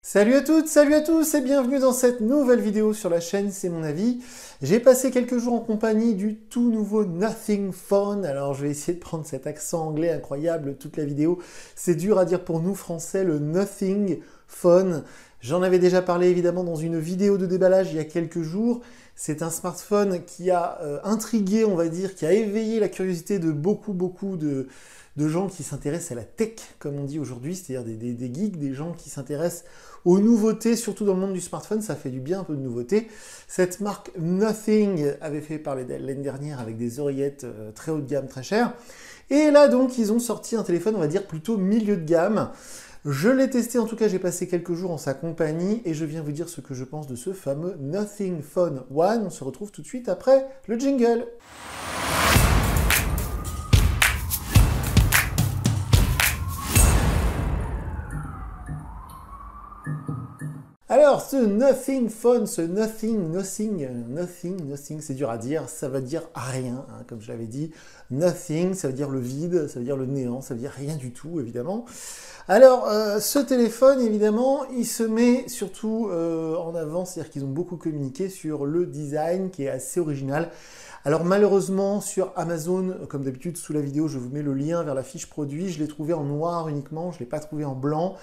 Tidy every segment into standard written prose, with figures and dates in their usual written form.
Salut à toutes, salut à tous et bienvenue dans cette nouvelle vidéo sur la chaîne C'est mon avis. J'ai passé quelques jours en compagnie du tout nouveau Nothing Phone. Alors je vais essayer de prendre cet accent anglais incroyable toute la vidéo. C'est dur à dire pour nous français, le Nothing Phone. J'en avais déjà parlé évidemment dans une vidéo de déballage il y a quelques jours. C'est un smartphone qui a intrigué, on va dire, qui a éveillé la curiosité de beaucoup de gens qui s'intéressent à la tech, comme on dit aujourd'hui, c'est-à-dire des geeks, des gens qui s'intéressent aux nouveautés, surtout dans le monde du smartphone, ça fait du bien un peu de nouveauté. Cette marque Nothing avait fait parler d'elle l'année dernière avec des oreillettes très haut de gamme, très chères. Et là donc, ils ont sorti un téléphone, on va dire, plutôt milieu de gamme. Je l'ai testé, en tout cas j'ai passé quelques jours en sa compagnie et je viens vous dire ce que je pense de ce fameux Nothing Phone One. On se retrouve tout de suite après le jingle. Alors, ce Nothing Phone, ce Nothing, c'est dur à dire, ça veut dire rien, hein, comme je l'avais dit. Nothing, ça veut dire le vide, ça veut dire le néant, ça veut dire rien du tout, évidemment. Alors, ce téléphone, évidemment, il se met surtout en avant, c'est-à-dire qu'ils ont beaucoup communiqué sur le design qui est assez original. Alors malheureusement sur Amazon, comme d'habitude sous la vidéo, je vous mets le lien vers la fiche produit, je l'ai trouvé en noir uniquement, je ne l'ai pas trouvé en blanc.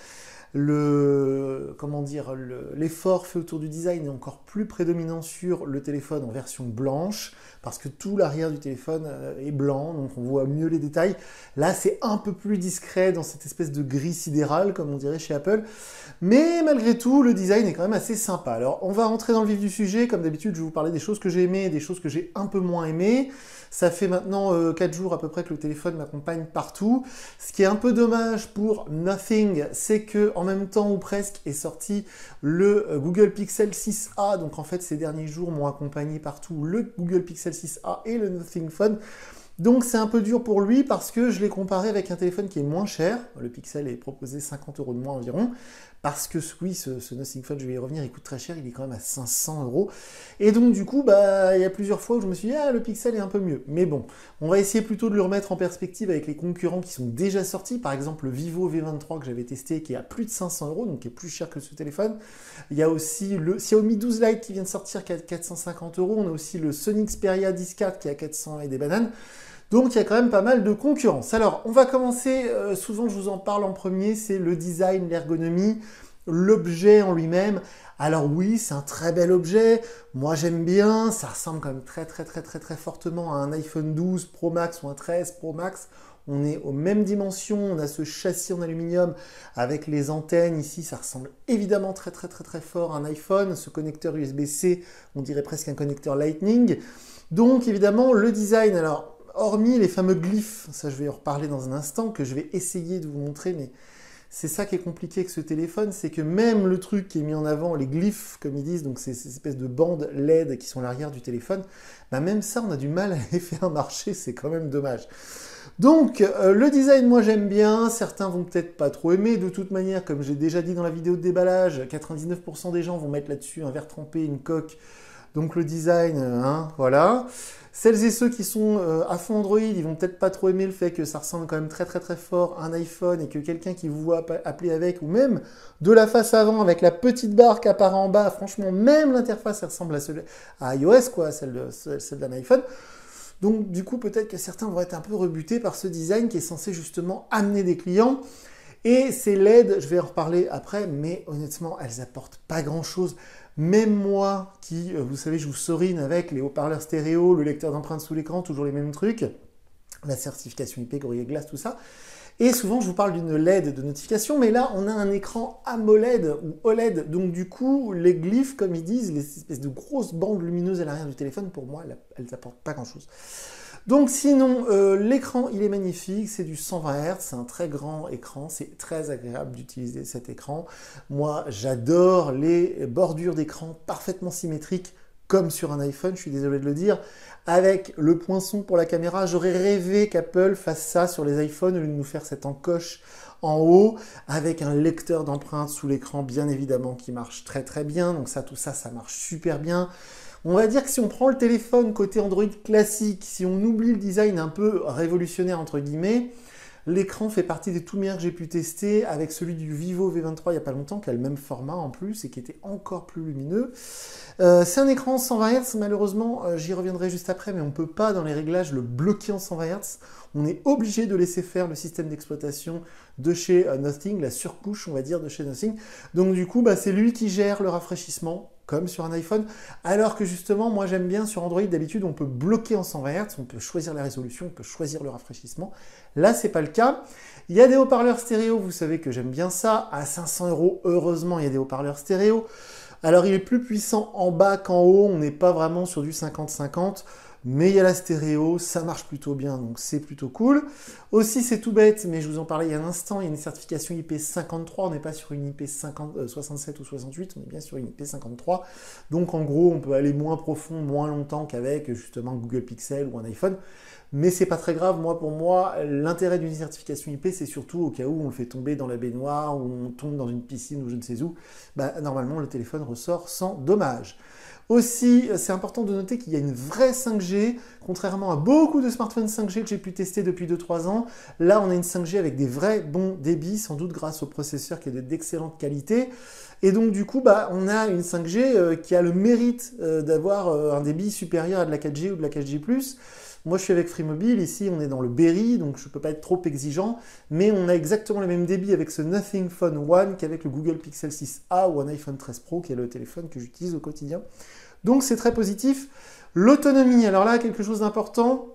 L'effort fait autour du design est encore plus prédominant sur le téléphone en version blanche, parce que tout l'arrière du téléphone est blanc, donc on voit mieux les détails. Là, c'est un peu plus discret dans cette espèce de gris sidéral, comme on dirait chez Apple. Mais malgré tout, le design est quand même assez sympa. Alors, on va rentrer dans le vif du sujet. Comme d'habitude, je vais vous parler des choses que j'ai aimées et des choses que j'ai un peu moins aimées. Ça fait maintenant 4 jours à peu près que le téléphone m'accompagne partout. Ce qui est un peu dommage pour Nothing, c'est que en même temps ou presque est sorti le Google Pixel 6a. Donc en fait, ces derniers jours m'ont accompagné partout le Google Pixel 6a et le Nothing Phone. Donc c'est un peu dur pour lui parce que je l'ai comparé avec un téléphone qui est moins cher. Le Pixel est proposé 50 € de moins environ. Parce que oui, ce Nothing Phone, je vais y revenir, il coûte très cher, il est quand même à 500 €. Et donc du coup, il y a plusieurs fois où je me suis dit, ah, le Pixel est un peu mieux. Mais bon, on va essayer plutôt de le remettre en perspective avec les concurrents qui sont déjà sortis. Par exemple, le Vivo V23 que j'avais testé, qui est à plus de 500 €, donc qui est plus cher que ce téléphone. Il y a aussi le Xiaomi 12 Lite qui vient de sortir, qui est à 450 €. On a aussi le Sony Xperia 10 qui est à 400 et des bananes. Donc il y a quand même pas mal de concurrence. Alors on va commencer, souvent je vous en parle en premier, c'est le design, l'ergonomie, l'objet en lui-même. Alors oui, c'est un très bel objet, moi j'aime bien, ça ressemble quand même très fortement à un iPhone 12 Pro Max ou un 13 Pro Max. On est aux mêmes dimensions, on a ce châssis en aluminium avec les antennes ici, ça ressemble évidemment très fort à un iPhone. Ce connecteur USB-C, on dirait presque un connecteur Lightning. Donc évidemment le design, alors hormis les fameux glyphes, ça je vais en reparler dans un instant, que je vais essayer de vous montrer, mais c'est ça qui est compliqué avec ce téléphone, c'est que même le truc qui est mis en avant, les glyphes comme ils disent, donc ces espèces de bandes LED qui sont à l'arrière du téléphone, même ça on a du mal à les faire marcher, c'est quand même dommage. Donc le design, moi j'aime bien, certains vont peut-être pas trop aimer, de toute manière, comme j'ai déjà dit dans la vidéo de déballage, 99% des gens vont mettre là-dessus un verre trempé, une coque, donc le design, voilà. Celles et ceux qui sont à fond Android, ils vont peut-être pas trop aimer le fait que ça ressemble quand même très fort à un iPhone et que quelqu'un qui vous voit appeler avec, ou même de la face avant avec la petite barre qui apparaît en bas, franchement, même l'interface elle ressemble à iOS, quoi, celle d'un iPhone. Donc du coup, peut-être que certains vont être un peu rebutés par ce design qui est censé justement amener des clients. Et ces LED, je vais en reparler après, mais honnêtement, elles apportent pas grand-chose. Même moi, qui, vous savez, je vous serine avec les haut-parleurs stéréo, le lecteur d'empreintes sous l'écran, toujours les mêmes trucs, la certification IP, Gorilla Glass, tout ça. Et souvent, je vous parle d'une LED de notification, mais là, on a un écran AMOLED ou OLED. Donc du coup, les glyphes, comme ils disent, les espèces de grosses bandes lumineuses à l'arrière du téléphone, pour moi, elles n'apportent pas grand-chose. Donc sinon, l'écran, il est magnifique, c'est du 120 Hz, c'est un très grand écran, c'est très agréable d'utiliser cet écran. Moi, j'adore les bordures d'écran parfaitement symétriques, comme sur un iPhone, je suis désolé de le dire. Avec le poinçon pour la caméra, j'aurais rêvé qu'Apple fasse ça sur les iPhones au lieu de nous faire cette encoche en haut, avec un lecteur d'empreintes sous l'écran, bien évidemment, qui marche très bien. Donc ça, tout ça, ça marche super bien. On va dire que si on prend le téléphone côté Android classique, si on oublie le design un peu révolutionnaire entre guillemets, L'écran fait partie des tout meilleurs que j'ai pu tester, avec celui du Vivo V23 il n'y a pas longtemps, qui a le même format en plus et qui était encore plus lumineux. C'est un écran 120 Hz, malheureusement, j'y reviendrai juste après, mais on ne peut pas dans les réglages le bloquer en 120 Hz. On est obligé de laisser faire le système d'exploitation de chez Nothing, la surcouche, on va dire, de chez Nothing. Donc du coup, c'est lui qui gère le rafraîchissement, comme sur un iPhone, alors que justement, moi j'aime bien sur Android, d'habitude, on peut bloquer en 120 Hz, on peut choisir la résolution, on peut choisir le rafraîchissement. Là, c'est pas le cas. Il y a des haut-parleurs stéréo, vous savez que j'aime bien ça. À 500 €, heureusement, il y a des haut-parleurs stéréo. Alors, il est plus puissant en bas qu'en haut, on n'est pas vraiment sur du 50-50, mais il y a la stéréo, ça marche plutôt bien, donc c'est plutôt cool. Aussi, c'est tout bête, mais je vous en parlais il y a un instant, il y a une certification IP53, on n'est pas sur une IP 67 ou 68, on est bien sur une IP53. Donc en gros, on peut aller moins profond, moins longtemps qu'avec justement Google Pixel ou un iPhone. Mais c'est pas très grave, pour moi, l'intérêt d'une certification IP, c'est surtout au cas où on le fait tomber dans la baignoire, ou on tombe dans une piscine ou je ne sais où, normalement le téléphone ressort sans dommage. Aussi, c'est important de noter qu'il y a une vraie 5G, contrairement à beaucoup de smartphones 5G que j'ai pu tester depuis 2-3 ans. Là, on a une 5G avec des vrais bons débits, sans doute grâce au processeur qui est d'excellente qualité. Et donc, du coup, on a une 5G qui a le mérite d'avoir un débit supérieur à de la 4G ou de la 4G+. Moi, je suis avec Free Mobile, ici on est dans le Berry, donc je ne peux pas être trop exigeant, mais on a exactement le même débit avec ce Nothing Phone One qu'avec le Google Pixel 6a ou un iPhone 13 Pro, qui est le téléphone que j'utilise au quotidien. Donc c'est très positif. L'autonomie, alors là, quelque chose d'important,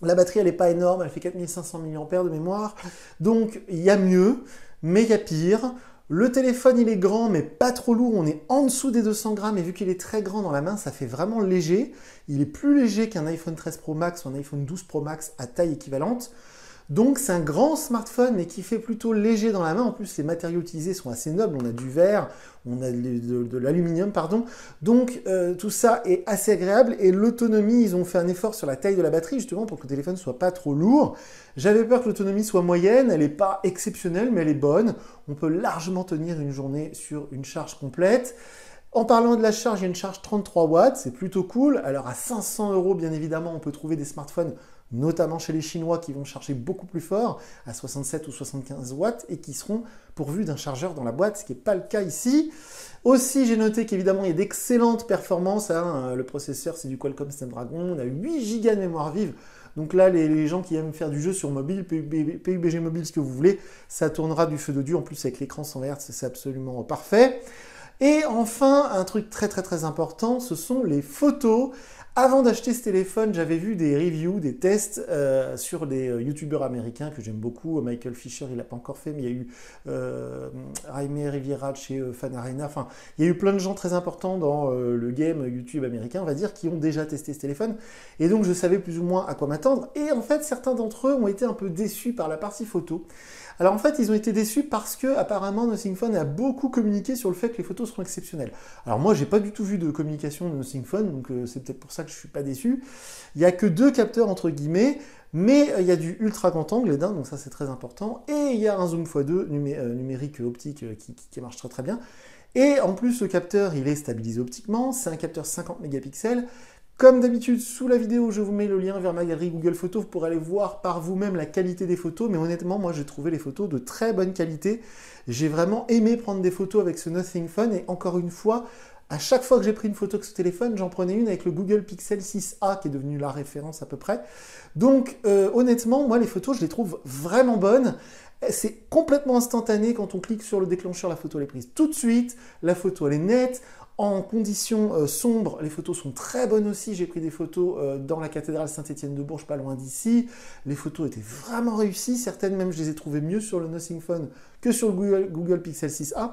la batterie elle n'est pas énorme, elle fait 4500 mAh de mémoire, donc il y a mieux, mais il y a pire. Le téléphone, il est grand, mais pas trop lourd. On est en dessous des 200 grammes. Et vu qu'il est très grand dans la main, ça fait vraiment léger. Il est plus léger qu'un iPhone 13 Pro Max ou un iPhone 12 Pro Max à taille équivalente. Donc, c'est un grand smartphone, mais qui fait plutôt léger dans la main. En plus, les matériaux utilisés sont assez nobles. On a du verre, on a de l'aluminium, pardon. Donc, tout ça est assez agréable. Et l'autonomie, ils ont fait un effort sur la taille de la batterie, justement, pour que le téléphone ne soit pas trop lourd. J'avais peur que l'autonomie soit moyenne. Elle n'est pas exceptionnelle, mais elle est bonne. On peut largement tenir une journée sur une charge complète. En parlant de la charge, il y a une charge 33 watts. C'est plutôt cool. Alors, à 500 €, bien évidemment, on peut trouver des smartphones notamment chez les Chinois qui vont charger beaucoup plus fort, à 67 ou 75 watts, et qui seront pourvus d'un chargeur dans la boîte, ce qui n'est pas le cas ici. Aussi, j'ai noté qu'évidemment, il y a d'excellentes performances. Le processeur, c'est du Qualcomm Snapdragon, on a 8 Go de mémoire vive. Donc là, les gens qui aiment faire du jeu sur mobile, PUBG mobile, ce que vous voulez, ça tournera du feu de Dieu. En plus, avec l'écran 100 Hz, c'est absolument parfait. Et enfin, un truc très très très important, ce sont les photos. Avant d'acheter ce téléphone, j'avais vu des reviews, des tests sur des youtubeurs américains que j'aime beaucoup. Michael Fisher, il l'a pas encore fait, mais il y a eu Jaime Riviera chez Fan Arena. Enfin, il y a eu plein de gens très importants dans le game YouTube américain, on va dire, qui ont déjà testé ce téléphone. Et donc, je savais plus ou moins à quoi m'attendre. Et en fait, certains d'entre eux ont été un peu déçus par la partie photo. Alors en fait, ils ont été déçus parce que apparemment Nothing Phone a beaucoup communiqué sur le fait que les photos seront exceptionnelles. Alors moi, j'ai pas du tout vu de communication de Nothing Phone, donc c'est peut-être pour ça que je suis pas déçu. Il y a que 2 capteurs entre guillemets, mais il y a du ultra grand angle, les donc ça c'est très important, et il y a un zoom x2 numérique optique qui marche très très bien. Et en plus, le capteur, il est stabilisé optiquement, c'est un capteur 50 mégapixels. Comme d'habitude, sous la vidéo, je vous mets le lien vers ma galerie Google Photos pour aller voir par vous-même la qualité des photos. Mais honnêtement, moi, j'ai trouvé les photos de très bonne qualité. J'ai vraiment aimé prendre des photos avec ce Nothing Phone. Et encore une fois, à chaque fois que j'ai pris une photo avec ce téléphone, j'en prenais une avec le Google Pixel 6a, qui est devenu la référence à peu près. Donc, honnêtement, moi, les photos, je les trouve vraiment bonnes. C'est complètement instantané. Quand on clique sur le déclencheur, la photo elle est prise tout de suite. La photo, elle est nette. En conditions sombres, les photos sont très bonnes aussi. J'ai pris des photos dans la cathédrale Saint-Étienne-de-Bourges, pas loin d'ici. Les photos étaient vraiment réussies. Certaines même, je les ai trouvées mieux sur le Nothing Phone que sur le Google Pixel 6a.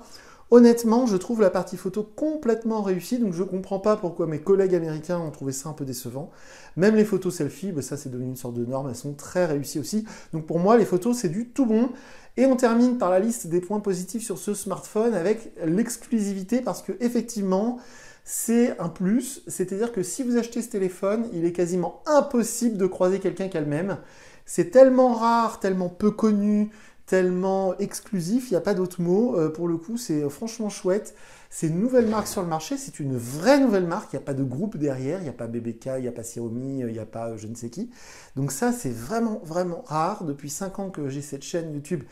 Honnêtement, je trouve la partie photo complètement réussie, donc je ne comprends pas pourquoi mes collègues américains ont trouvé ça un peu décevant. Même les photos selfie, ça c'est devenu une sorte de norme, elles sont très réussies aussi. Donc pour moi, les photos, c'est du tout bon. Et on termine par la liste des points positifs sur ce smartphone avec l'exclusivité, parce que effectivement, c'est un plus. C'est-à-dire que si vous achetez ce téléphone, il est quasiment impossible de croiser quelqu'un qui a le même. C'est tellement rare, tellement peu connu, tellement exclusif, il n'y a pas d'autre mot. Pour le coup, c'est franchement chouette. C'est une nouvelle marque sur le marché, c'est une vraie nouvelle marque, il n'y a pas de groupe derrière, il n'y a pas BBK, il n'y a pas Xiaomi, il n'y a pas je ne sais qui. Donc ça, c'est vraiment, vraiment rare. Depuis 5 ans que j'ai cette chaîne YouTube,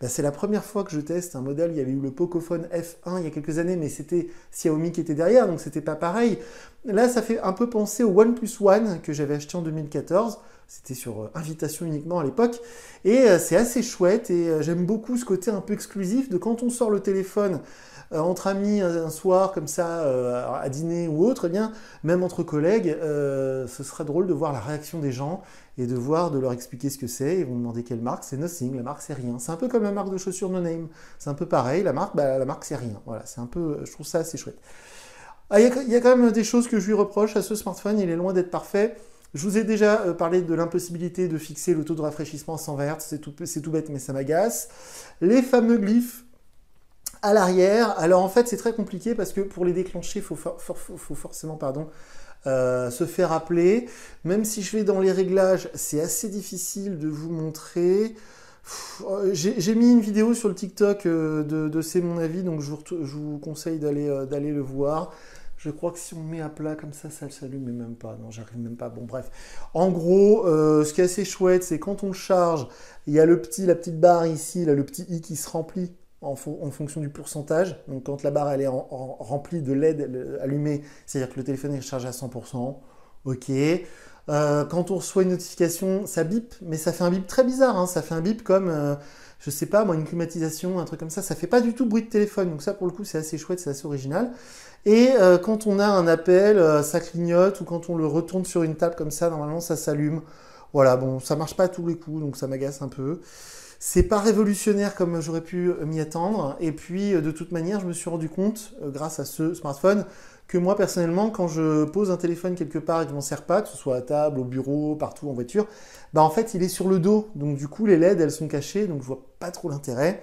ben, c'est la première fois que je teste un modèle. Il y avait eu le Pocophone F1 il y a quelques années, mais c'était Xiaomi qui était derrière, donc c'était pas pareil. Là, ça fait un peu penser au OnePlus One que j'avais acheté en 2014. C'était sur invitation uniquement à l'époque. Et c'est assez chouette et j'aime beaucoup ce côté un peu exclusif de quand on sort le téléphone entre amis un soir comme ça à dîner ou autre, eh bien, même entre collègues, ce serait drôle de voir la réaction des gens et de leur expliquer ce que c'est. Ils vont me demander quelle marque, c'est Nothing, la marque c'est rien. C'est un peu comme la marque de chaussures No Name, c'est un peu pareil, la marque c'est rien. Voilà, c'est un peu, je trouve ça assez chouette. Ah, il y a quand même des choses que je lui reproche à ce smartphone, il est loin d'être parfait. Je vous ai déjà parlé de l'impossibilité de fixer le taux de rafraîchissement à 120 Hz, c'est tout bête mais ça m'agace. Les fameux glyphes à l'arrière, alors en fait c'est très compliqué parce que pour les déclencher, il faut forcément se faire appeler. Même si je vais dans les réglages, c'est assez difficile de vous montrer. J'ai mis une vidéo sur le TikTok de C'est mon avis, donc je vous conseille d'aller le voir. Je crois que si on met à plat comme ça le s'allume, mais même pas. Non, j'arrive même pas. Bon, bref. En gros, ce qui est assez chouette, c'est quand on charge, il y a la petite barre ici, là, le petit i qui se remplit en fonction du pourcentage. Donc, quand la barre elle est remplie de LED allumée, c'est-à-dire que le téléphone est chargé à 100%. OK. Quand on reçoit une notification, ça bip, mais ça fait un bip très bizarre. Hein. Ça fait un bip comme, je sais pas, moi, une climatisation, un truc comme ça. Ça fait pas du tout bruit de téléphone. Donc ça, pour le coup, c'est assez chouette, c'est assez original. Et quand on a un appel, ça clignote, ou quand on le retourne sur une table comme ça, normalement, ça s'allume. Voilà, bon, ça marche pas à tous les coups, donc ça m'agace un peu. C'est pas révolutionnaire comme j'aurais pu m'y attendre. Et puis, de toute manière, je me suis rendu compte, grâce à ce smartphone, que moi, personnellement, quand je pose un téléphone quelque part et que je m'en sers pas, que ce soit à table, au bureau, partout, en voiture, bah en fait, il est sur le dos. Donc, du coup, les LED, elles sont cachées, donc je vois pas trop l'intérêt.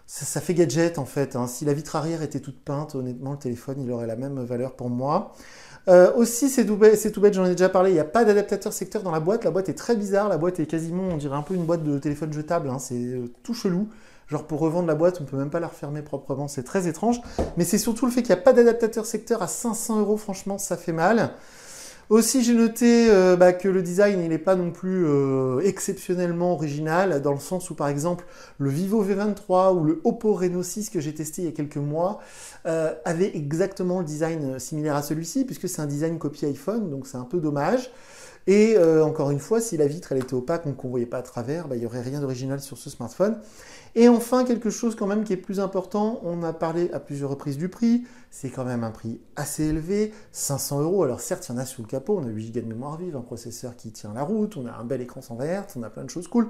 Ça fait gadget, en fait. Hein. Si la vitre arrière était toute peinte, honnêtement, le téléphone, il aurait la même valeur pour moi. Aussi, c'est tout bête, j'en ai déjà parlé, il n'y a pas d'adaptateur secteur dans la boîte. La boîte est très bizarre, la boîte est quasiment, on dirait un peu une boîte de téléphone jetable, hein. C'est tout chelou. Genre pour revendre la boîte, on peut même pas la refermer proprement, c'est très étrange. Mais c'est surtout le fait qu'il n'y a pas d'adaptateur secteur à 500 €, franchement, ça fait mal. Aussi, j'ai noté que le design, il n'est pas non plus exceptionnellement original, dans le sens où, par exemple, le Vivo V23 ou le Oppo Reno 6 que j'ai testé il y a quelques mois avaient exactement le design similaire à celui-ci, puisque c'est un design copie iPhone, donc c'est un peu dommage. Et encore une fois, si la vitre elle était opaque, donc qu'on ne voyait pas à travers, il n'y aurait rien d'original sur ce smartphone. Et enfin, quelque chose quand même qui est plus important, on a parlé à plusieurs reprises du prix, c'est quand même un prix assez élevé, 500 €. Alors certes, il y en a sous le capot, on a 8 Go de mémoire vive, un processeur qui tient la route, on a un bel écran 120 Hz, on a plein de choses cool,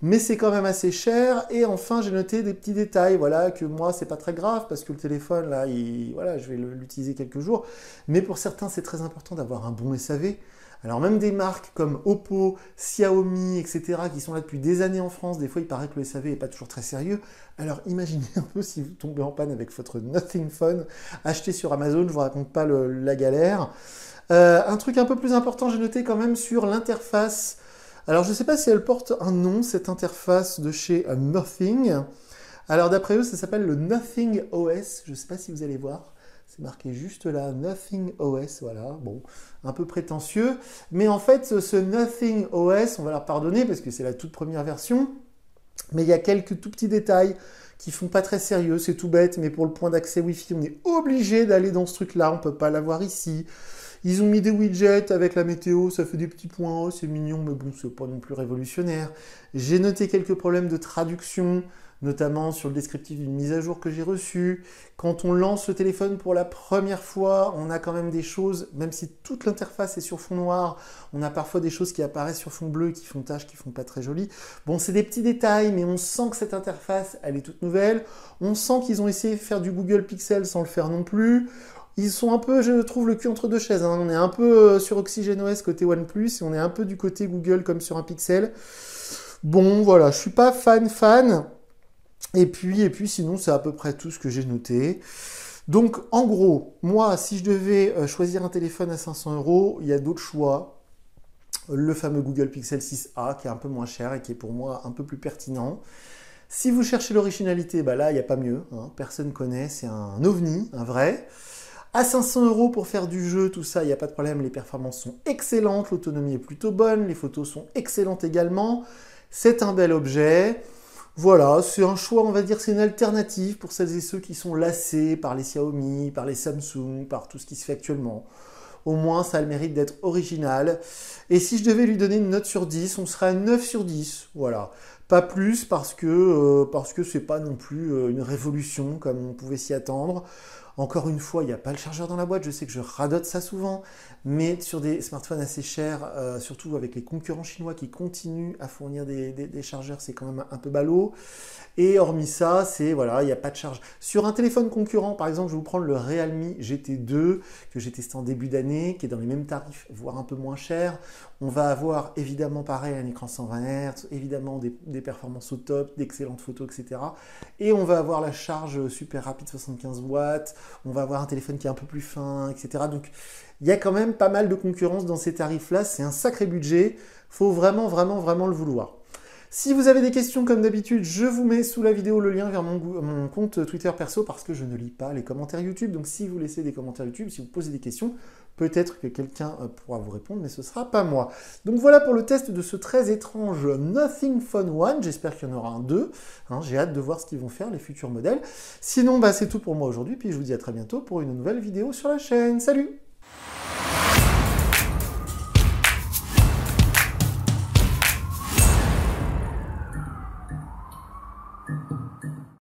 mais c'est quand même assez cher. Et enfin, j'ai noté des petits détails, voilà, que moi, c'est pas très grave, parce que le téléphone, là, voilà, je vais l'utiliser quelques jours, mais pour certains, c'est très important d'avoir un bon SAV. Alors même des marques comme Oppo, Xiaomi, etc., qui sont là depuis des années en France, des fois il paraît que le SAV n'est pas toujours très sérieux. Alors imaginez un peu si vous tombez en panne avec votre Nothing Phone, acheté sur Amazon, je ne vous raconte pas la galère. Un truc un peu plus important, j'ai noté quand même sur l'interface. Alors je ne sais pas si elle porte un nom, cette interface de chez Nothing. Alors d'après eux, ça s'appelle le Nothing OS, je ne sais pas si vous allez voir. C'est marqué juste là, Nothing OS, voilà, bon, un peu prétentieux. Mais en fait, ce Nothing OS, on va leur pardonner parce que c'est la toute première version. Mais il y a quelques tout petits détails qui font pas très sérieux, c'est tout bête. Mais pour le point d'accès Wi-Fi, on est obligé d'aller dans ce truc-là, on peut pas l'avoir ici. Ils ont mis des widgets avec la météo, ça fait des petits points, oh, c'est mignon, mais bon, c'est pas non plus révolutionnaire. J'ai noté quelques problèmes de traduction, notamment sur le descriptif d'une mise à jour que j'ai reçue. Quand on lance le téléphone pour la première fois, on a quand même des choses, même si toute l'interface est sur fond noir, on a parfois des choses qui apparaissent sur fond bleu, qui font taches, qui font pas très joli. Bon, c'est des petits détails, mais on sent que cette interface, elle est toute nouvelle. On sent qu'ils ont essayé de faire du Google Pixel sans le faire non plus. Ils sont un peu, je trouve, le cul entre deux chaises. Hein. On est un peu sur OxygenOS côté OnePlus, et on est un peu du côté Google comme sur un Pixel. Bon, voilà, je suis pas fan. Et puis sinon, c'est à peu près tout ce que j'ai noté. Donc, en gros, moi, si je devais choisir un téléphone à 500 €, il y a d'autres choix. Le fameux Google Pixel 6a, qui est un peu moins cher et qui est pour moi un peu plus pertinent. Si vous cherchez l'originalité, bah là, il n'y a pas mieux, hein. Personne ne connaît, c'est un ovni, un vrai. À 500 € pour faire du jeu, tout ça, il n'y a pas de problème, les performances sont excellentes, l'autonomie est plutôt bonne, les photos sont excellentes également. C'est un bel objet. Voilà, c'est un choix, on va dire, c'est une alternative pour celles et ceux qui sont lassés par les Xiaomi, par les Samsung, par tout ce qui se fait actuellement. Au moins, ça a le mérite d'être original. Et si je devais lui donner une note sur 10, on serait à 9 sur 10. Voilà. Pas plus parce que c'est pas non plus une révolution comme on pouvait s'y attendre. Encore une fois, il n'y a pas le chargeur dans la boîte. Je sais que je radote ça souvent, mais sur des smartphones assez chers, surtout avec les concurrents chinois qui continuent à fournir des chargeurs, c'est quand même un peu ballot. Et hormis ça, c'est voilà, il n'y a pas de charge. Sur un téléphone concurrent, par exemple, je vais vous prendre le Realme GT2 que j'ai testé en début d'année, qui est dans les mêmes tarifs, voire un peu moins cher. On va avoir évidemment pareil un écran 120 Hz, évidemment des performances au top, d'excellentes photos, etc. Et on va avoir la charge super rapide 75 watts, on va avoir un téléphone qui est un peu plus fin, etc. Donc il y a quand même pas mal de concurrence dans ces tarifs-là, c'est un sacré budget, faut vraiment le vouloir. Si vous avez des questions, comme d'habitude, je vous mets sous la vidéo le lien vers mon compte Twitter perso parce que je ne lis pas les commentaires YouTube. Donc si vous laissez des commentaires YouTube, si vous posez des questions, peut-être que quelqu'un pourra vous répondre, mais ce ne sera pas moi. Donc voilà pour le test de ce très étrange Nothing Phone One. J'espère qu'il y en aura un 2. Hein, j'ai hâte de voir ce qu'ils vont faire, les futurs modèles. Sinon, c'est tout pour moi aujourd'hui. Puis je vous dis à très bientôt pour une nouvelle vidéo sur la chaîne. Salut!